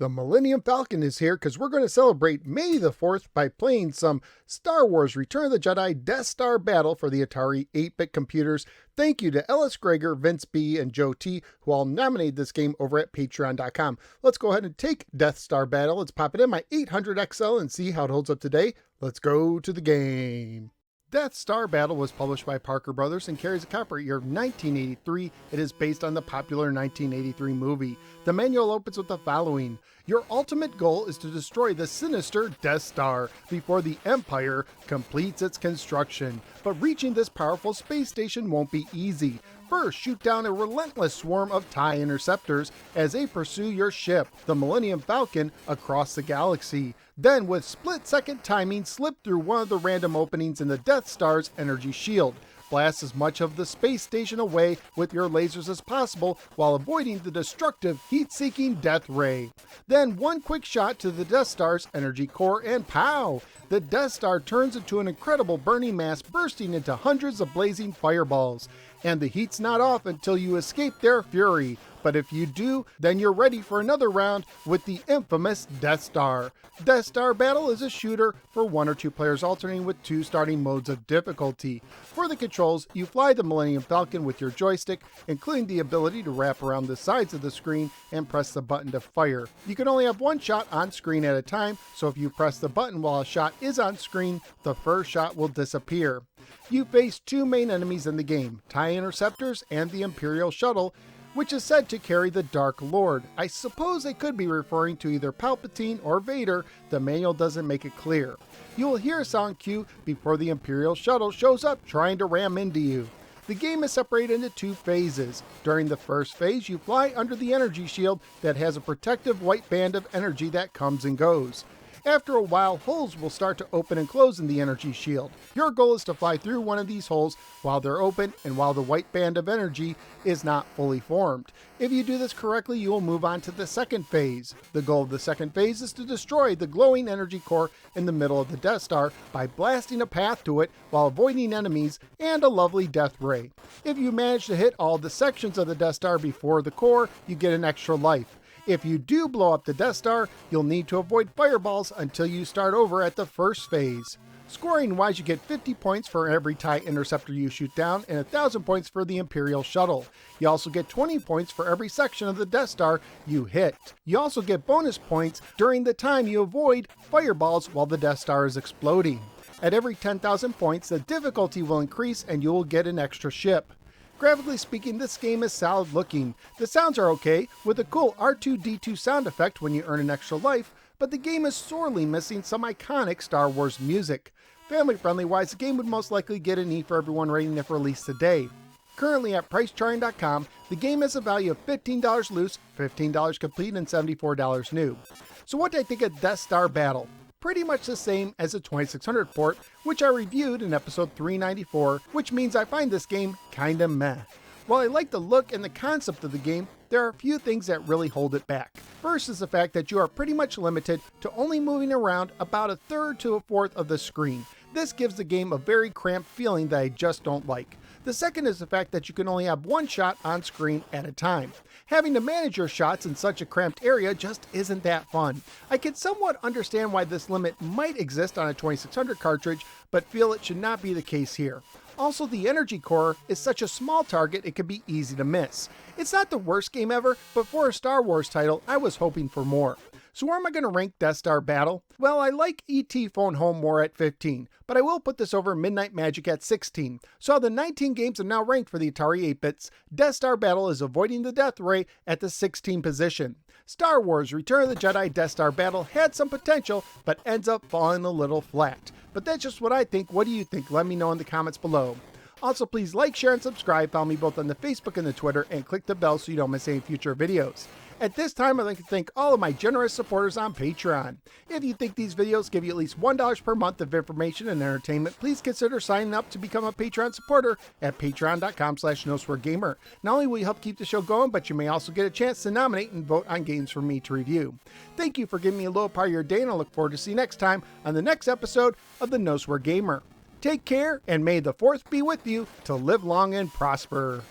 The Millennium Falcon is here because we're going to celebrate May the 4th by playing some Star Wars Return of the Jedi Death Star Battle for the Atari 8-bit computers. Thank you to Ellis Greger, Vince B, and Joe T, who all nominated this game over at patreon.com. Let's go ahead and take Death Star Battle. Let's pop it in my 800XL and see how it holds up today. Let's go to the game. Death Star Battle was published by Parker Brothers and carries a copyright year of 1983. It is based on the popular 1983 movie. The manual opens with the following. Your ultimate goal is to destroy the sinister Death Star before the Empire completes its construction. But reaching this powerful space station won't be easy. First, shoot down a relentless swarm of TIE interceptors as they pursue your ship, the Millennium Falcon, across the galaxy. Then, with split-second timing, slip through one of the random openings in the Death Star's energy shield. Blast as much of the space station away with your lasers as possible while avoiding the destructive heat-seeking death ray. Then one quick shot to the Death Star's energy core and pow! The Death Star turns into an incredible burning mass bursting into hundreds of blazing fireballs. And the heat's not off until you escape their fury. But if you do, then you're ready for another round with the infamous Death Star. Death Star Battle is a shooter for 1 or 2 players alternating with 2 starting modes of difficulty. For the controls, you fly the Millennium Falcon with your joystick, including the ability to wrap around the sides of the screen and press the button to fire. You can only have one shot on screen at a time, so if you press the button while a shot is on screen, the first shot will disappear. You face 2 main enemies in the game, TIE Interceptors and the Imperial Shuttle, which is said to carry the Dark Lord. I suppose they could be referring to either Palpatine or Vader. The manual doesn't make it clear. You will hear a sound cue before the Imperial Shuttle shows up trying to ram into you. The game is separated into 2 phases. During the first phase, you fly under the energy shield that has a protective white band of energy that comes and goes. After a while, holes will start to open and close in the energy shield. Your goal is to fly through one of these holes while they're open and while the white band of energy is not fully formed. If you do this correctly, you will move on to the second phase. The goal of the second phase is to destroy the glowing energy core in the middle of the Death Star by blasting a path to it while avoiding enemies and a lovely death ray. If you manage to hit all the sections of the Death Star before the core, you get an extra life. If you do blow up the Death Star, you'll need to avoid fireballs until you start over at the first phase. Scoring-wise, you get 50 points for every TIE Interceptor you shoot down and 1,000 points for the Imperial Shuttle. You also get 20 points for every section of the Death Star you hit. You also get bonus points during the time you avoid fireballs while the Death Star is exploding. At every 10,000 points, the difficulty will increase and you will get an extra ship. Graphically speaking, this game is solid looking. The sounds are okay, with a cool R2-D2 sound effect when you earn an extra life, but the game is sorely missing some iconic Star Wars music. Family-friendly wise, the game would most likely get an E for everyone rating if released today. Currently at PriceCharting.com, the game has a value of $15 loose, $15 complete, and $74 new. So what did I think of Death Star Battle? Pretty much the same as the 2600 port, which I reviewed in episode 394, which means I find this game kinda meh. While I like the look and the concept of the game, there are a few things that really hold it back. First is the fact that you are pretty much limited to only moving around about 1/3 to 1/4 of the screen. This gives the game a very cramped feeling that I just don't like. The second is the fact that you can only have one shot on screen at a time. Having to manage your shots in such a cramped area just isn't that fun. I can somewhat understand why this limit might exist on a 2600 cartridge, but feel it should not be the case here. Also, the energy core is such a small target it can be easy to miss. It's not the worst game ever, but for a Star Wars title, I was hoping for more. So where am I going to rank Death Star Battle? Well, I like E.T. Phone Home more at 15, but I will put this over Midnight Magic at 16. So the 19 games are now ranked for the Atari 8-bits. Death Star Battle is avoiding the death ray at the 16th position. Star Wars Return of the Jedi Death Star Battle had some potential, but ends up falling a little flat. But that's just what I think. What do you think? Let me know in the comments below. Also, please like, share, and subscribe. Follow me both on the Facebook and the Twitter, and click the bell so you don't miss any future videos. At this time, I'd like to thank all of my generous supporters on Patreon. If you think these videos give you at least $1 per month of information and entertainment, please consider signing up to become a Patreon supporter at patreon.com/NoSwearGamer. Not only will you help keep the show going, but you may also get a chance to nominate and vote on games for me to review. Thank you for giving me a little part of your day, and I look forward to see you next time on the next episode of the No Swear Gamer. Take care, and may the 4th be with you to live long and prosper.